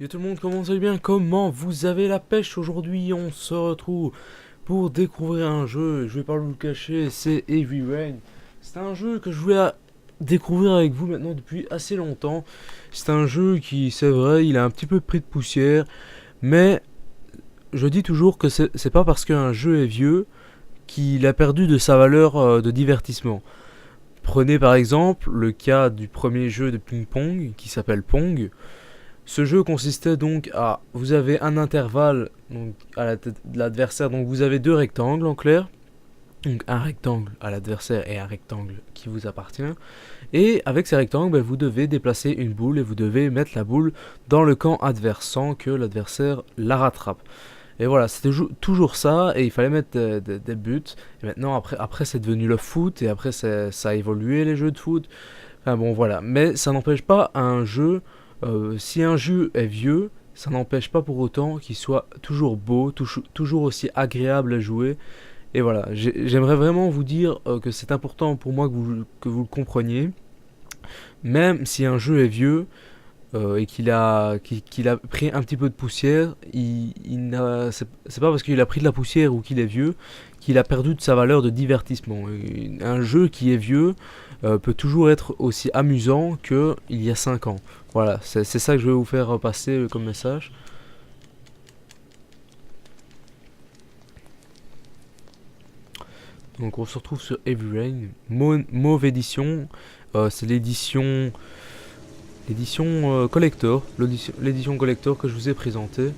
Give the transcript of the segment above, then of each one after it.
Yo tout le monde, comment vous allez bien? Comment vous avez la pêche? Aujourd'hui on se retrouve pour découvrir un jeu, je vais pas vous le cacher, c'est Heavy Rain. C'est un jeu que je voulais découvrir avec vous maintenant depuis assez longtemps. C'est un jeu qui, c'est vrai, il a un petit peu pris de poussière, mais je dis toujours que c'est pas parce qu'un jeu est vieux qu'il a perdu de sa valeur de divertissement. Prenez par exemple le cas du premier jeu de ping-pong qui s'appelle Pong. Ce jeu consistait donc à, vous avez un intervalle donc à la tête de l'adversaire, donc vous avez deux rectangles en clair, donc un rectangle à l'adversaire et un rectangle qui vous appartient, et avec ces rectangles vous devez déplacer une boule et vous devez mettre la boule dans le camp adverse sans que l'adversaire la rattrape. Et voilà, c'était toujours ça, et il fallait mettre des buts. Et maintenant après c'est devenu le foot, et après ça a évolué les jeux de foot. Enfin bon voilà, mais ça n'empêche pas un jeu. Si un jeu est vieux, ça n'empêche pas pour autant qu'il soit toujours beau, toujours aussi agréable à jouer. Et voilà, j'aimerais vraiment vous dire que c'est important pour moi que vous le compreniez. Même si un jeu est vieux et qu'il a pris un petit peu de poussière, c'est pas parce qu'il a pris de la poussière ou qu'il est vieux qu'il a perdu de sa valeur de divertissement. Un jeu qui est vieux peut toujours être aussi amusant qu'il y a 5 ans. Voilà, c'est ça que je vais vous faire passer comme message. Donc on se retrouve sur Heavy Rain, Mauve édition, c'est l'édition collector, l'édition collector que je vous ai présentée.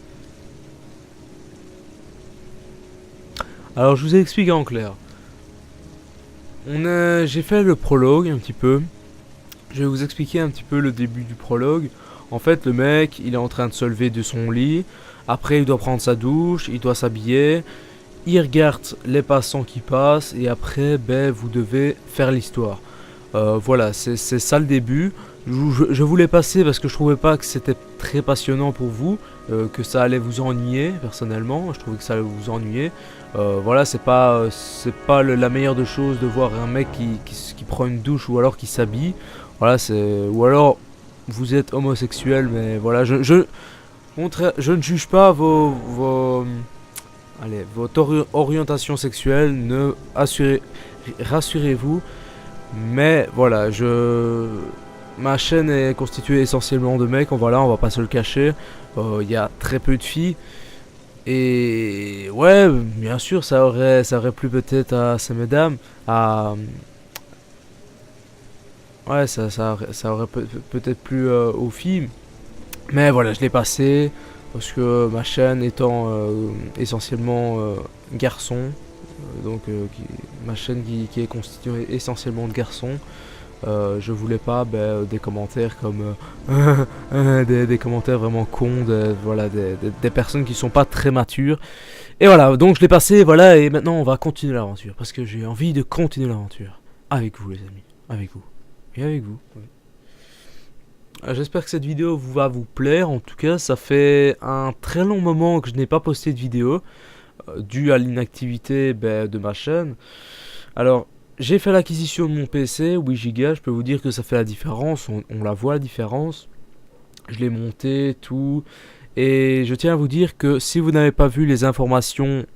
Alors je vous ai expliqué en clair. J'ai fait le prologue un petit peu. Je vais vous expliquer un petit peu le début du prologue. En fait, le mec, il est en train de se lever de son lit. Après, il doit prendre sa douche, il doit s'habiller. Il regarde les passants qui passent. Et après, ben, vous devez faire l'histoire. Voilà, c'est ça le début. Je voulais passer parce que je trouvais pas que c'était très passionnant pour vous. Que ça allait vous ennuyer, personnellement. Je trouvais que ça allait vous ennuyer. Voilà, c'est pas la meilleure des choses de voir un mec qui prend une douche ou alors qui s'habille. Voilà, ou alors vous êtes homosexuel, mais voilà, je ne juge pas votre orientation sexuelle, rassurez-vous, mais voilà, ma chaîne est constituée essentiellement de mecs, voilà, on va pas se le cacher, il y a très peu de filles, et ouais, bien sûr, ça aurait plu peut-être à ces mesdames, ouais, ça aurait peut-être plu aux filles. Mais voilà, je l'ai passé. Parce que ma chaîne étant essentiellement garçon. Ma chaîne qui est constituée essentiellement de garçons. Je voulais pas des commentaires comme des commentaires vraiment cons, voilà, des personnes qui sont pas très matures. Et voilà, donc je l'ai passé, voilà, et maintenant on va continuer l'aventure. Parce que j'ai envie de continuer l'aventure. Avec vous les amis, avec vous. Et avec vous. Oui. J'espère que cette vidéo va vous plaire. En tout cas, ça fait un très long moment que je n'ai pas posté de vidéo dû à l'inactivité de ma chaîne. Alors, j'ai fait l'acquisition de mon PC 8 Go. Je peux vous dire que ça fait la différence. On la voit la différence. Je l'ai monté, tout. Et je tiens à vous dire que si vous n'avez pas vu les informations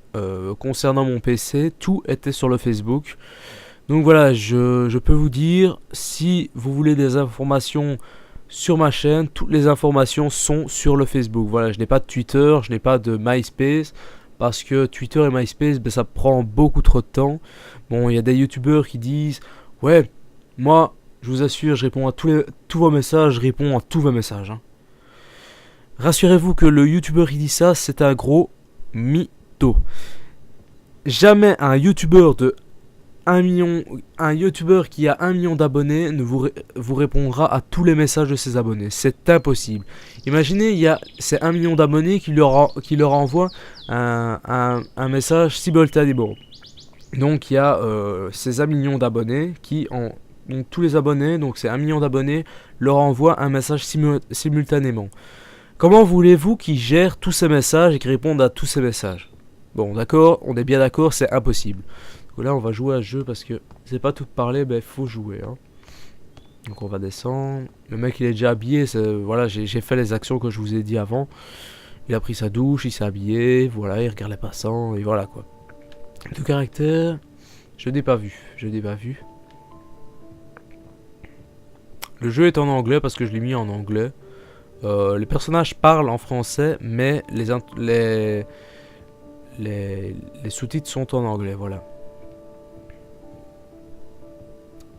concernant mon PC, tout était sur le Facebook. Donc voilà, je peux vous dire, si vous voulez des informations sur ma chaîne, toutes les informations sont sur le Facebook. Voilà, je n'ai pas de Twitter, je n'ai pas de MySpace, parce que Twitter et MySpace, ça prend beaucoup trop de temps. Bon, il y a des youtubeurs qui disent, ouais, moi, je vous assure, je réponds à tous vos messages, je réponds à tous vos messages. Hein. Rassurez-vous que le youtubeur qui dit ça, c'est un gros mytho. Jamais un youtubeur un youtubeur qui a 1 million d'abonnés ne vous répondra à tous les messages de ses abonnés. C'est impossible. Imaginez, c'est 1 million d'abonnés qui leur envoie un message simultanément. Donc il y a ces 1 million d'abonnés donc tous les abonnés, donc c'est 1 million d'abonnés, leur envoient un message simultanément. Comment voulez-vous qu'il gère tous ces messages et qu'il réponde à tous ces messages? Bon, d'accord, on est bien d'accord, c'est impossible. Donc là, on va jouer à ce jeu parce que c'est pas tout parler, ben faut jouer. Hein. Donc on va descendre. Le mec, il est déjà habillé. Voilà, j'ai fait les actions que je vous ai dit avant. Il a pris sa douche, il s'est habillé. Voilà, il regarde les passants et voilà quoi. Le caractère, je n'ai pas vu. Je n'ai pas vu. Le jeu est en anglais parce que je l'ai mis en anglais. Les personnages parlent en français, mais les sous-titres sont en anglais, voilà.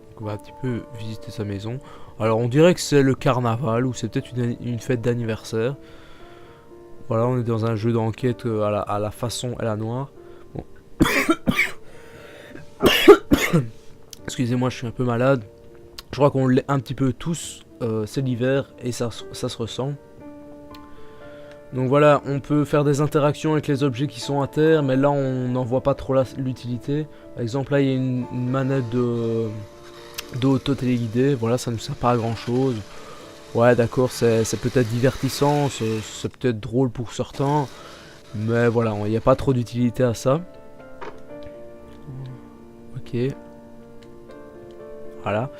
Donc on va un petit peu visiter sa maison. Alors on dirait que c'est le carnaval ou c'est peut-être une fête d'anniversaire. Voilà, on est dans un jeu d'enquête à la façon et la noire. Bon. Excusez-moi, je suis un peu malade. Je crois qu'on l'est un petit peu tous. C'est l'hiver et ça se ressent. Donc voilà, on peut faire des interactions avec les objets qui sont à terre, mais là on n'en voit pas trop l'utilité. Par exemple, là il y a une manette d'auto-téléguidé, voilà, ça ne sert pas à grand chose. Ouais, d'accord, c'est peut-être divertissant, c'est peut-être drôle pour certains, mais voilà, il n'y a pas trop d'utilité à ça. Ok. Voilà.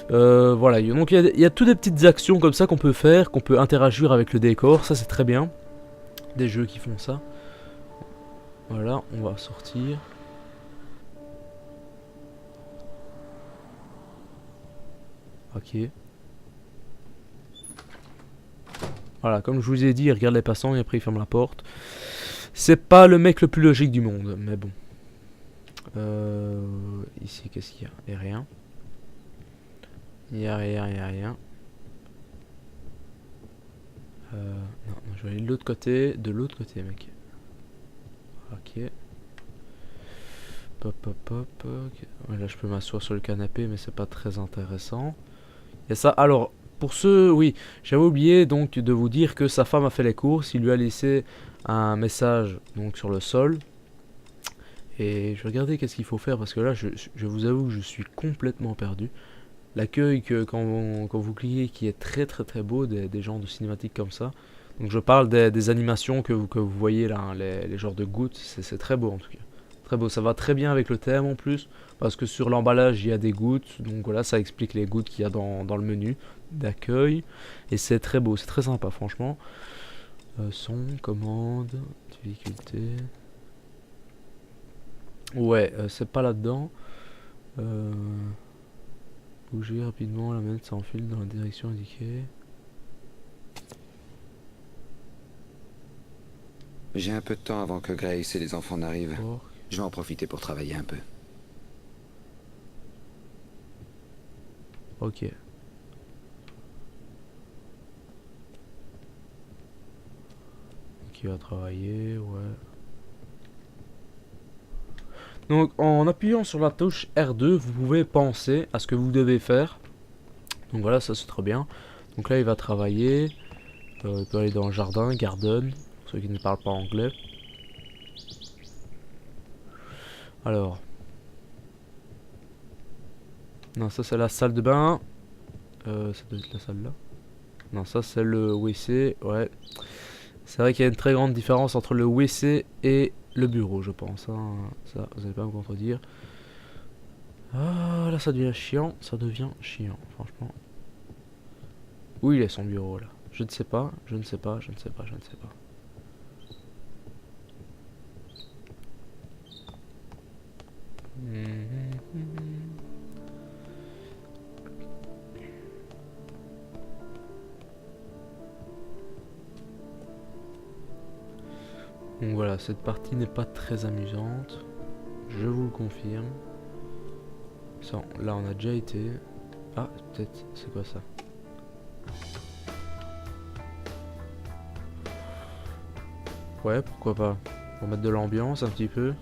Voilà, donc il y a toutes des petites actions comme ça qu'on peut faire, qu'on peut interagir avec le décor, ça c'est très bien. Des jeux qui font ça. Voilà, on va sortir. Ok. Voilà, comme je vous ai dit, il regarde les passants et après il ferme la porte. C'est pas le mec le plus logique du monde, mais bon. Ici, qu'est-ce qu'il y a? Il n'y a rien. Il n'y a rien, il n'y a rien. Non, je vais aller de l'autre côté, mec. Ok. Pop, pop, pop. Okay. Ouais, là, je peux m'asseoir sur le canapé, mais c'est pas très intéressant. Il y a ça. Alors, pour ceux, oui, j'avais oublié donc de vous dire que sa femme a fait les courses. Il lui a laissé un message donc sur le sol. Et je vais regarder qu'est-ce qu'il faut faire parce que là, je vous avoue que je suis complètement perdu. L'accueil quand vous cliquez qui est très beau des genres de cinématiques comme ça. Donc je parle des animations que vous voyez là, hein, les genres de gouttes, c'est très beau en tout cas. Très beau, ça va très bien avec le thème en plus, parce que sur l'emballage il y a des gouttes, donc voilà, ça explique les gouttes qu'il y a dans le menu d'accueil. Et c'est très beau, c'est très sympa franchement. Son, commande, difficulté... Ouais, c'est pas là-dedans. Bouger rapidement, la manette s'enfile dans la direction indiquée. J'ai un peu de temps avant que Grace et les enfants n'arrivent. Oh. Je vais en profiter pour travailler un peu. Ok. Qui va travailler, ouais. Donc en appuyant sur la touche R2, vous pouvez penser à ce que vous devez faire. Donc voilà, ça c'est très bien. Donc là il va travailler. Il peut aller dans le jardin, garden, pour ceux qui ne parlent pas anglais. Alors. Non, ça c'est la salle de bain. Ça doit être la salle là. Non, ça c'est le WC, ouais. C'est vrai qu'il y a une très grande différence entre le WC et le bureau, je pense. Hein. Ça, vous n'allez pas me contredire. Ah, là ça devient chiant, franchement. Où il est son bureau là? Je ne sais pas. Donc voilà, cette partie n'est pas très amusante. Je vous le confirme. Ça, là on a déjà été. Ah, peut-être, c'est quoi ça? Ouais, pourquoi pas. Pour mettre de l'ambiance un petit peu.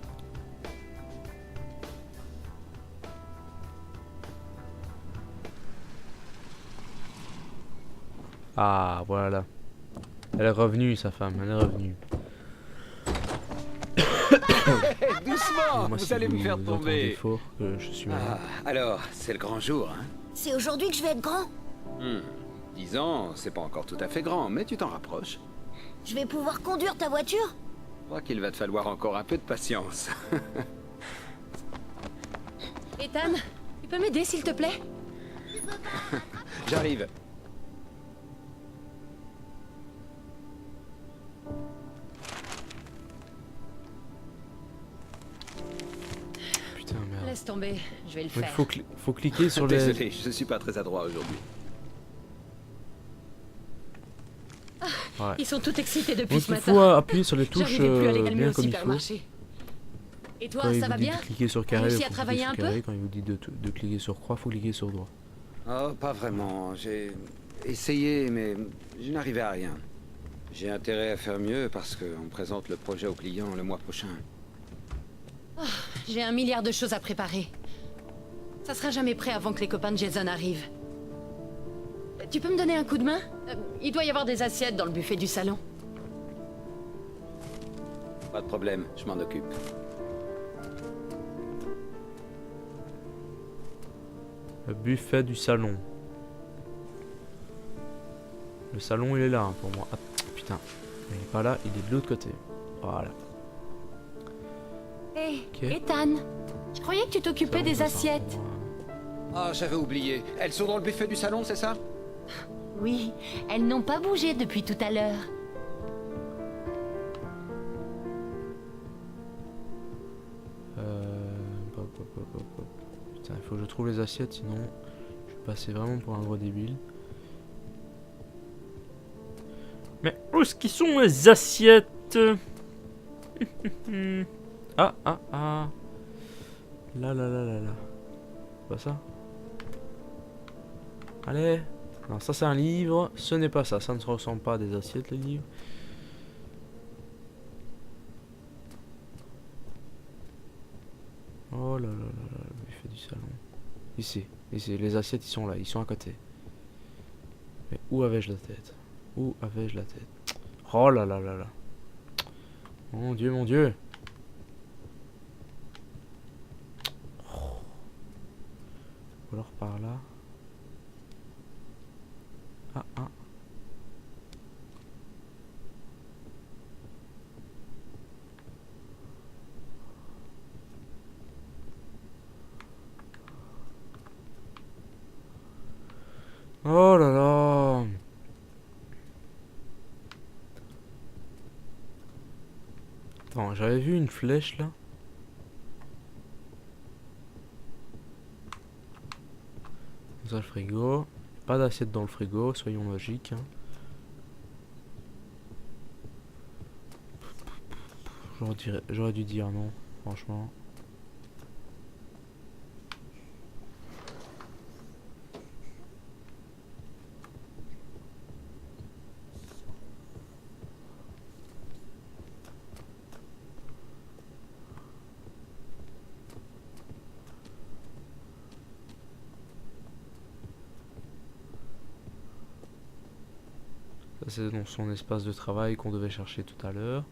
Ah, voilà. Elle est revenue, sa femme, elle est revenue. Doucement, Moi, vous si allez me faire entendez tomber. fort que je suis malade. Alors, c'est le grand jour, hein? C'est aujourd'hui que je vais être grand. 10 ans, c'est pas encore tout à fait grand, mais tu t'en rapproches. Je vais pouvoir conduire ta voiture? Je crois qu'il va te falloir encore un peu de patience. Ethan, tu peux m'aider s'il te plaît? J'arrive. Putain, merde. Laisse tomber, je vais le Donc, il faire. faut cliquer sur les... Désolé, je suis pas très adroit aujourd'hui. Ouais. Ils sont tous excités depuis Donc ce il matin. faut appuyer sur les touches J'arrivais plus à aller calmer bien au comme il faut. supermarché. Et toi, Quand il ça vous va dit bien? de cliquer sur T'as carré, réussi faut à cliquer travailler sur un peu? carré. Quand il vous dit de cliquer sur croix, faut cliquer sur droit. Oh, pas vraiment. J'ai essayé, mais je n'arrivais à rien. J'ai intérêt à faire mieux parce qu'on présente le projet au client le mois prochain. J'ai 1 milliard de choses à préparer. Ça sera jamais prêt avant que les copains de Jason arrivent. Tu peux me donner un coup de main? Il doit y avoir des assiettes dans le buffet du salon. Pas de problème, je m'en occupe. Le buffet du salon. Le salon, il est là hein, pour moi. Ah, putain, il est pas là, il est de l'autre côté. Voilà. Hé, Ok. Ethan, je croyais que tu t'occupais Salon, des ça, ça, assiettes. pour moi. Ah, j'avais oublié. Elles sont dans le buffet du salon, c'est ça? Oui, elles n'ont pas bougé depuis tout à l'heure. Hop. Putain, il faut que je trouve les assiettes, sinon je vais passer vraiment pour un gros débile. Mais où est-ce qu'ils sont les assiettes? Ah. Là. Pas ça? Allez. Non, ça c'est un livre. Ce n'est pas ça. Ça ne se ressemble pas à des assiettes, les livres. Oh là, le buffet du salon. Ici, les assiettes ils sont là, ils sont à côté. Mais où avais-je la tête? Où avais-je la tête? Oh là. Mon Dieu. Oh. Ou alors par là. Ah. Oh là là. Attends, j'avais vu une flèche là. Ça le frigo. Pas d'assiette dans le frigo, soyons logiques. Hein. J'aurais dû dire non, franchement. Ça c'est dans son espace de travail qu'on devait chercher tout à l'heure.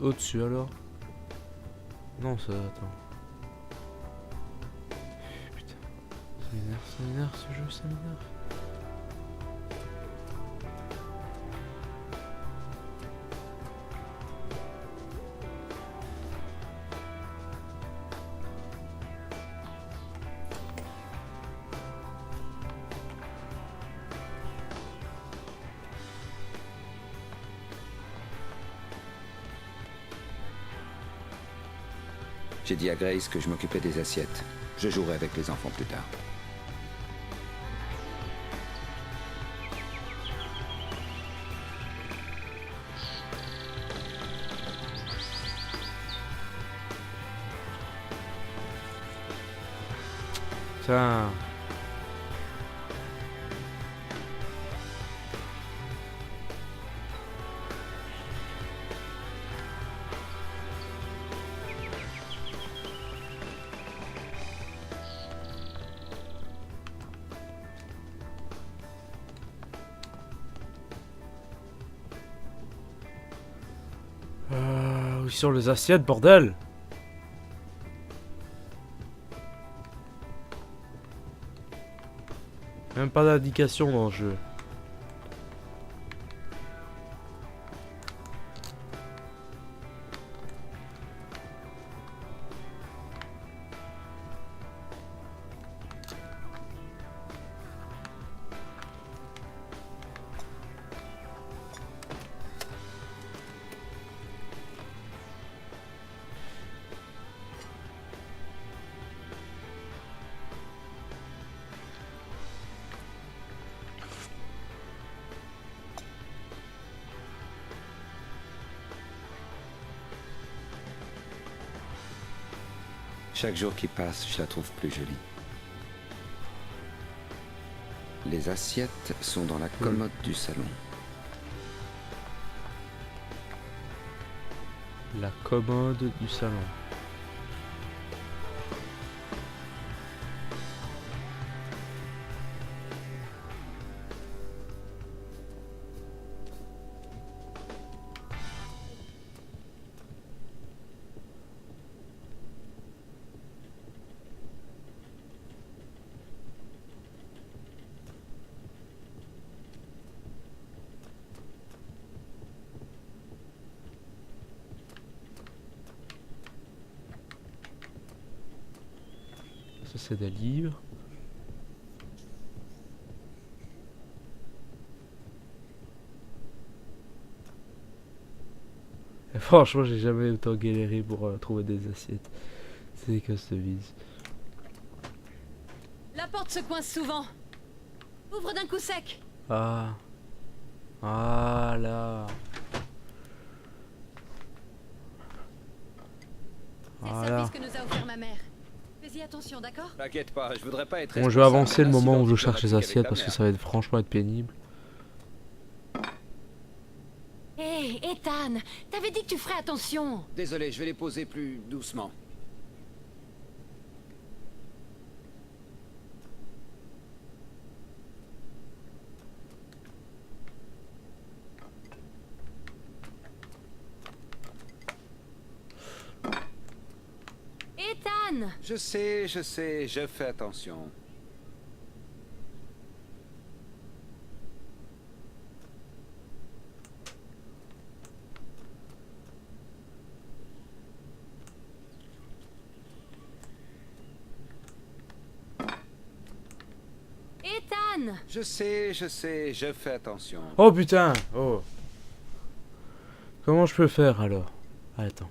Au-dessus alors? Non, ça attends. Putain. Ça m'énerve ce jeu, ça m'énerve. J'ai dit à Grace que je m'occupais des assiettes. Je jouerai avec les enfants plus tard. Tiens. Où sont les assiettes, bordel? Même pas d'indication dans le jeu. Chaque jour qui passe, je la trouve plus jolie. Les assiettes sont dans la commode du salon. La commode du salon. Ça c'est des livres. Et franchement, j'ai jamais autant galéré pour trouver des assiettes. C'est des customises. La porte se coince souvent. Ouvre d'un coup sec. Ah. Ah là. C'est le Voilà. service que nous a offert ma mère. Fais-y attention, d'accord? T'inquiète pas, je voudrais pas être... Bon, je vais avancer le moment où je cherche les assiettes parce que ça va être franchement être pénible. Hé, Ethan, t'avais dit que tu ferais attention. Désolé, je vais les poser plus doucement. Ethan! Je sais, je fais attention. Ethan! Je sais, je fais attention. Oh putain! Oh. Comment je peux faire alors? Attends.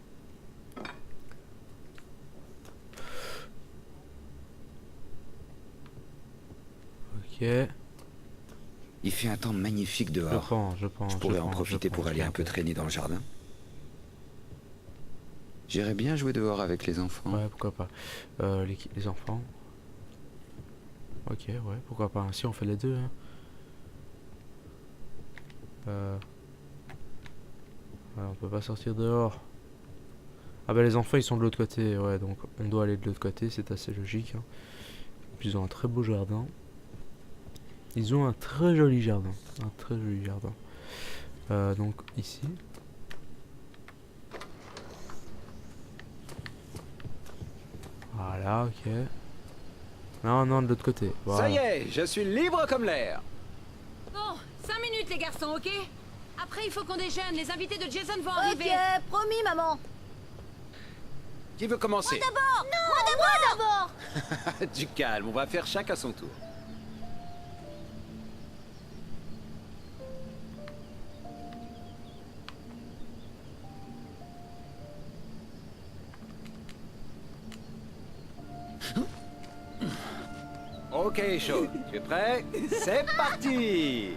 Ok. Il fait un temps magnifique Je dehors. pense, je pense. Je pourrais en pense, profiter je pour pense, aller je un peu pense. traîner dans le jardin. J'irais bien jouer dehors avec les enfants. Ouais, pourquoi pas. Les enfants. Ok, ouais, pourquoi pas. Si on fait les deux. Hein. Ouais, on peut pas sortir dehors. Ah bah les enfants ils sont de l'autre côté, ouais, donc on doit aller de l'autre côté, c'est assez logique. Hein. Puis ils ont un très beau jardin. Ils ont un très joli jardin. Un très joli jardin. Donc ici. Voilà, ok. Non, non, de l'autre côté. Voilà. Ça y est, je suis libre comme l'air. Bon, 5 minutes les garçons, ok? Après il faut qu'on déjeune, les invités de Jason vont arriver. Ok, promis, maman. Qui veut commencer? D'abord. Non, moi d'abord. Du calme, on va faire chacun son tour. Ok, chaud. Tu es prêt? C'est parti!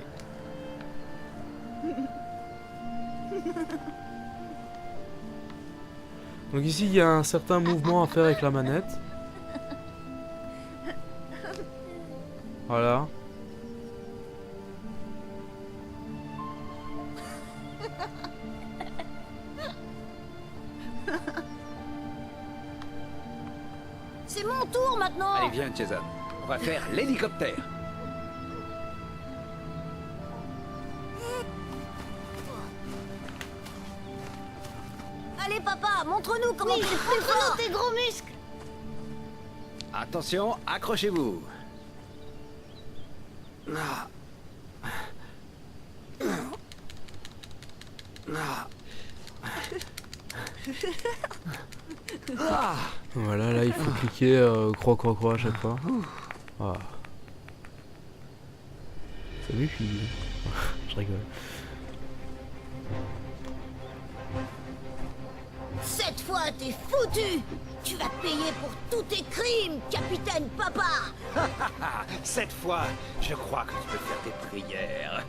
Donc ici il y a un certain mouvement à faire avec la manette. Voilà. C'est mon tour maintenant. Allez, viens, Jason. On va faire l'hélicoptère. Allez, Allez, papa, montre-nous comment tu es plus fort. Tes gros muscles. Attention, accrochez-vous. Ah. Ah. Ah. Voilà, là il faut cliquer croix croix croix à chaque fois. Ah. Salut fille. Je rigole. Cette fois, t'es foutu. Tu vas payer pour tous tes crimes, capitaine papa. Cette fois, je crois que tu peux faire tes prières.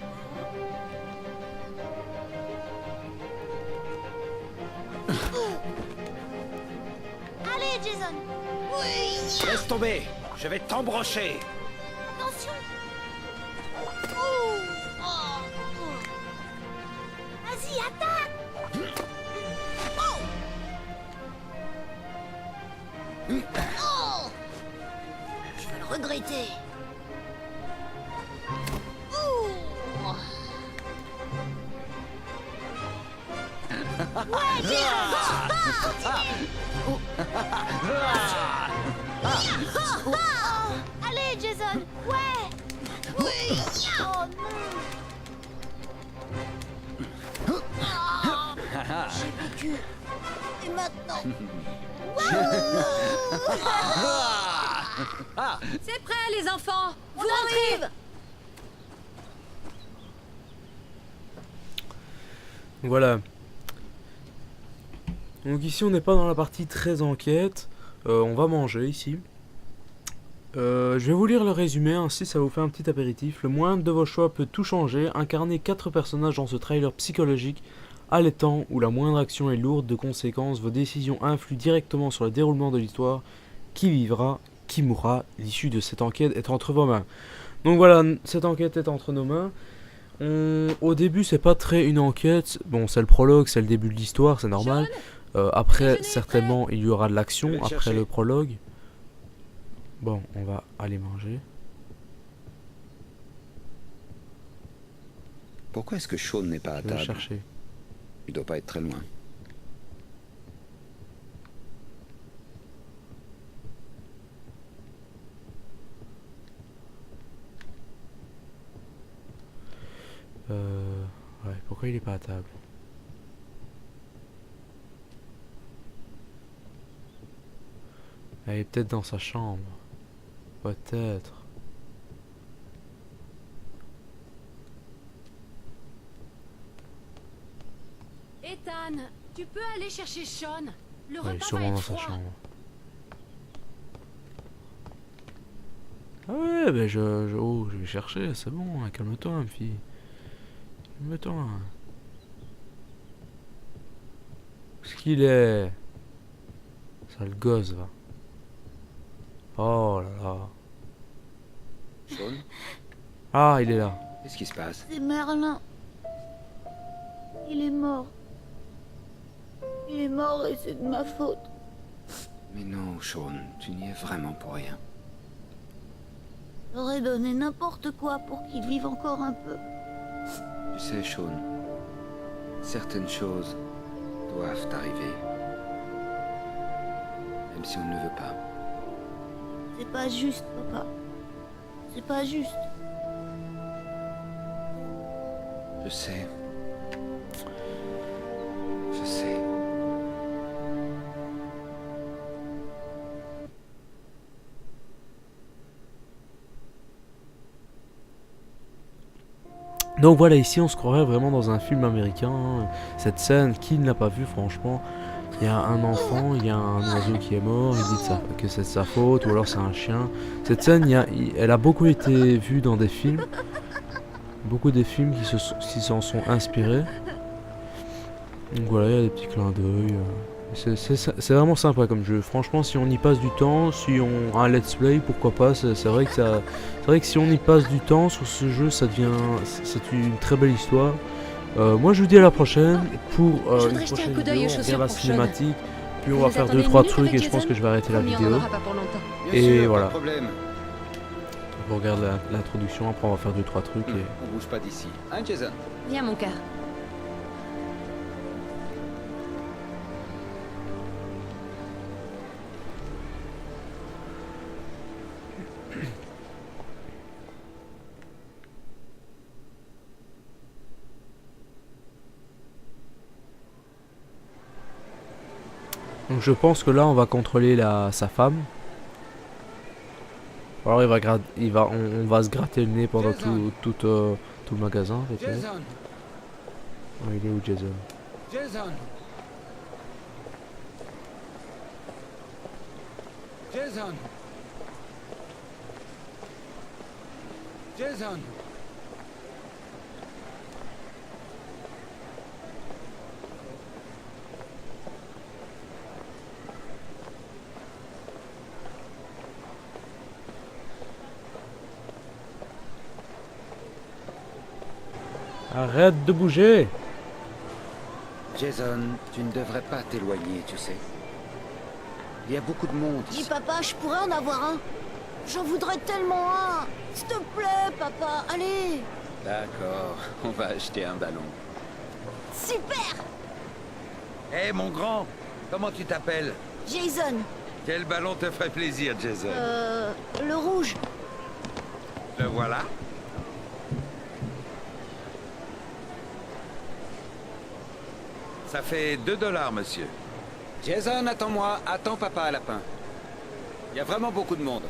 Allez, Jason. Oui. Laisse tomber, je vais t'embrocher. Attention. Oh. Oh. Vas-y, attaque. Oh. Oh. Je vais le regretter. Oh. Ouais, Jason. Allez, Jason. Ouais. Oui. Oh non. J'ai vécu. Et maintenant. C'est prêt, les enfants. Vous arrive. Voilà. Donc ici on n'est pas dans la partie très enquête. On va manger ici. Je vais vous lire le résumé, ainsi ça vous fait un petit apéritif. Le moindre de vos choix peut tout changer. Incarnez 4 personnages dans ce trailer psychologique allaitant où la moindre action est lourde de conséquences. Vos décisions influent directement sur le déroulement de l'histoire. Qui vivra, qui mourra, l'issue de cette enquête est entre vos mains. Donc voilà, cette enquête est entre nos mains. Au début c'est pas très une enquête. Bon, c'est le prologue, c'est le début de l'histoire, c'est normal. Après certainement il y aura de l'action après le prologue. Bon, on va aller manger. Pourquoi est-ce que Sean n'est pas à Je vais le table? chercher. Il doit pas être très loin. Ouais, pourquoi il est pas à table? Elle est peut-être dans sa chambre. Peut-être. Ethan, tu peux aller chercher Sean. Le Ouais, il est repas va sûrement être dans sa froid. chambre. Ah ouais, ben oh, je vais chercher, c'est bon, hein, calme-toi, ma fille. Calme-toi. Où est-ce qu'il est? Sale gosse, va. Oh là là. Sean, Ah, il est là. qu'est-ce qui se passe? C'est Merlin. Il est mort. Il est mort et c'est de ma faute. Mais non, Sean, tu n'y es vraiment pour rien. J'aurais donné n'importe quoi pour qu'il vive encore un peu. Tu sais, Sean, certaines choses doivent arriver. Même si on ne le veut pas. C'est pas juste, papa. C'est pas juste. Je sais. Je sais. Donc voilà, ici on se croirait vraiment dans un film américain. Hein. Cette scène, qui ne l'a pas vue, franchement. Il y a un enfant, il y a un oiseau qui est mort, il dit que c'est de sa faute, ou alors c'est un chien. Cette scène, elle a beaucoup été vue dans des films. Beaucoup de films qui s'en sont inspirés. Donc voilà, il y a des petits clins d'œil. C'est vraiment sympa comme jeu. Franchement, si on y passe du temps, si on a un let's play, pourquoi pas. C'est vrai que si on y passe du temps sur ce jeu, c'est une très belle histoire. Moi, je vous dis à la prochaine pour Je une voudrais jeter un prochaine coup d'œil vidéo. aux On chaussures regarde la pour Sean. cinématique, puis on Vous va les faire attendez 2-3 une minute trucs et avec je pense Jason que je vais arrêter la Promis, on vidéo. n'en aura pas pour longtemps. Bien Et sûr, voilà. pas de problème. On regarde l'introduction, après on va faire 2-3 trucs et... On bouge pas d'ici. Hein, Jason? Viens, mon cœur. Donc je pense que là on va contrôler sa femme. Alors on va se gratter le nez pendant tout le magasin. Peut-être. Jason! Oh, il est où Jason? Jason! Jason! Jason! Arrête de bouger! Jason, tu ne devrais pas t'éloigner, tu sais. Il y a beaucoup de monde Dis ici. papa, je pourrais en avoir un. J'en voudrais tellement un. S'il te plaît, papa, allez. D'accord, on va acheter un ballon. Super. Hé, mon grand, comment tu t'appelles? Jason, Quel ballon te ferait plaisir, Jason? le rouge. Le voilà. Ça fait 2 $, monsieur. Jason, attends-moi, attends papa à lapin. Il y a vraiment beaucoup de monde.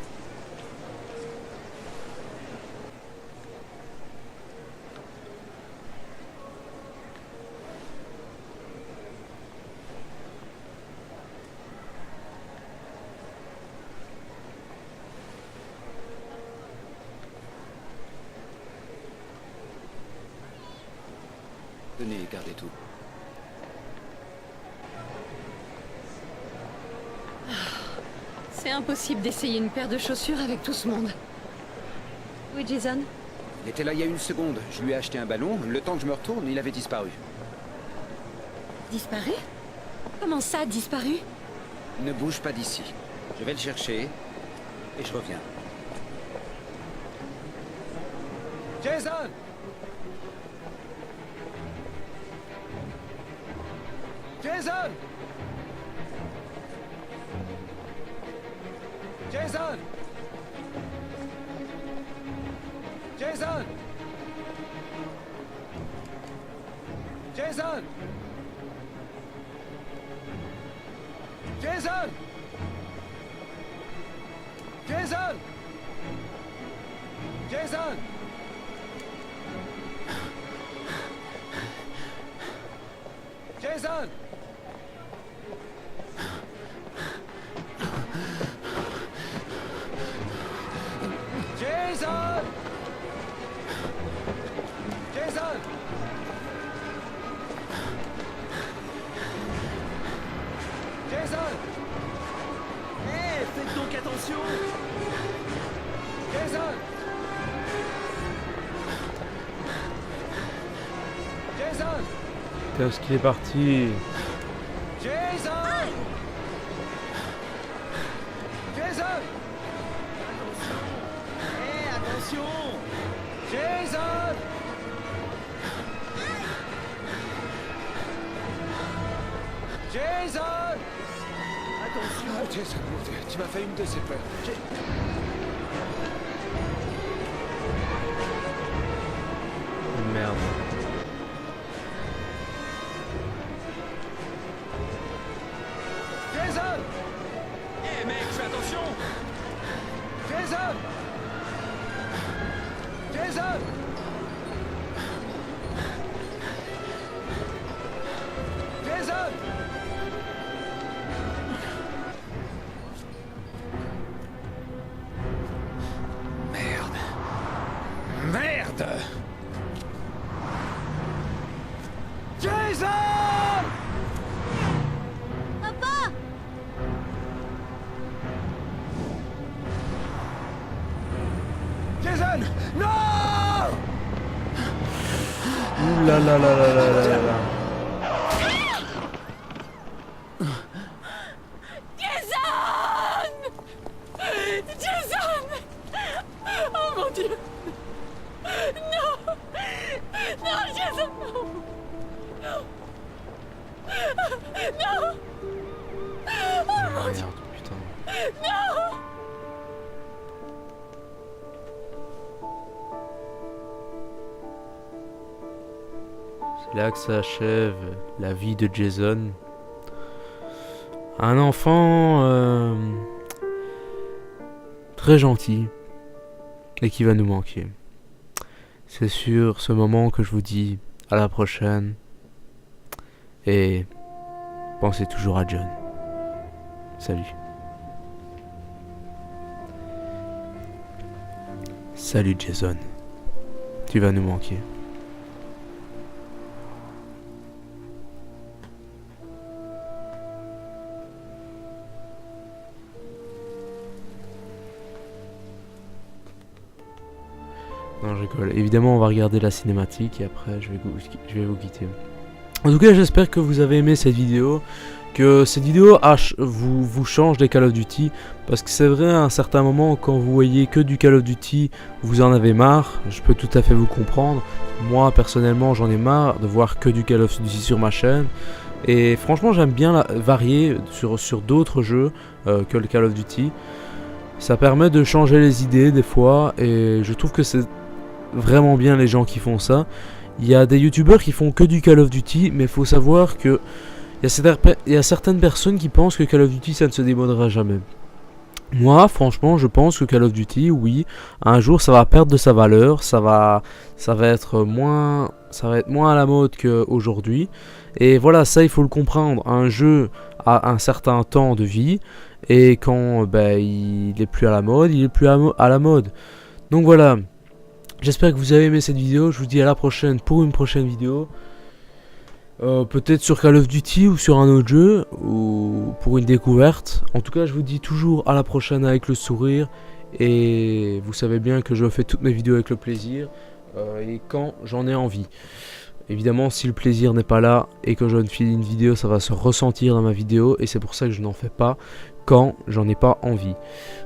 Tenez, gardez tout. C'est impossible d'essayer une paire de chaussures avec tout ce monde. Oui, Jason? Il était là il y a 1 seconde. Je lui ai acheté un ballon. Le temps que je me retourne, il avait disparu. Disparu? Comment ça, disparu? Ne bouge pas d'ici. Je vais le chercher et je reviens. Jason! Jason! Jason! Jason! Jason! Jason! Jason! Jason! Jason! Jason! Jason! Jason! Hé, faites donc attention! Jason! Jason! Est-ce qu'il est parti? Jason! Jason! Hé, attention! Jason! Jason! Attention! Ah, Jason, tu m'as fait une de ces peurs. Merde. Jason! Hé, mec, fais attention! Jason! Jason! Jason! Merde. Merde! Jason! Papa! Jason! Non! Ouh là là là là là là là. Jason! Jason! Oh mon Dieu! Non! Non, Jason! Non! Non! Oh mon Dieu! Merde, putain. Non! C'est là que s'achève la vie de Jason. Un enfant très gentil et qui va nous manquer. C'est sur ce moment que je vous dis à la prochaine et pensez toujours à John. Salut. Salut Jason. Tu vas nous manquer. Non, je rigole. Évidemment, on va regarder la cinématique et après, je vais vous quitter. En tout cas, j'espère que vous avez aimé cette vidéo. Que cette vidéo vous change des Call of Duty. Parce que c'est vrai, à un certain moment, quand vous voyez que du Call of Duty, vous en avez marre. Je peux tout à fait vous comprendre. Moi, personnellement, j'en ai marre de voir que du Call of Duty sur ma chaîne. Et franchement, j'aime bien varier sur d'autres jeux que le Call of Duty. Ça permet de changer les idées des fois. Et je trouve que c'est vraiment bien les gens qui font ça. Il y a des youtubeurs qui font que du Call of Duty, mais il faut savoir que il y a certaines personnes qui pensent que Call of Duty ça ne se démodera jamais. Moi, franchement, je pense que Call of Duty, oui, un jour ça va perdre de sa valeur, ça va être moins à la mode qu'aujourd'hui. Et voilà, ça il faut le comprendre. Un jeu a un certain temps de vie et quand il est plus à la mode, il est plus à la mode. Donc voilà. J'espère que vous avez aimé cette vidéo. Je vous dis à la prochaine pour une prochaine vidéo. Peut-être sur Call of Duty ou sur un autre jeu. Ou pour une découverte. En tout cas, je vous dis toujours à la prochaine avec le sourire. Et vous savez bien que je fais toutes mes vidéos avec le plaisir. Et quand j'en ai envie. Évidemment, si le plaisir n'est pas là et que je ne finis une vidéo, ça va se ressentir dans ma vidéo. Et c'est pour ça que je n'en fais pas quand j'en ai pas envie.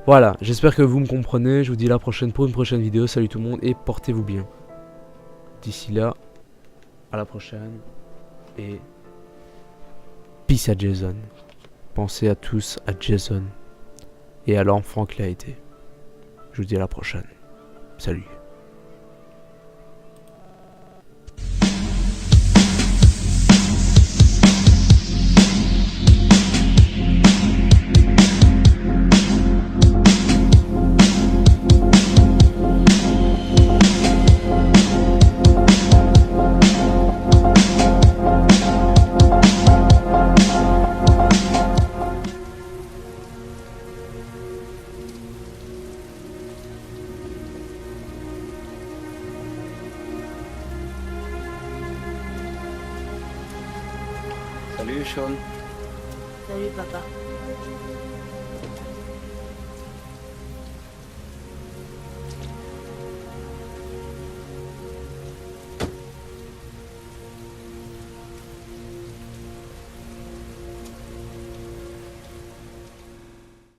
Voilà, j'espère que vous me comprenez. Je vous dis à la prochaine pour une prochaine vidéo. Salut tout le monde et portez-vous bien. D'ici là, à la prochaine. Et peace à Jason. Pensez à tous à Jason et à l'enfant qu'il a été. Je vous dis à la prochaine. Salut. Salut, Sean. Salut, papa.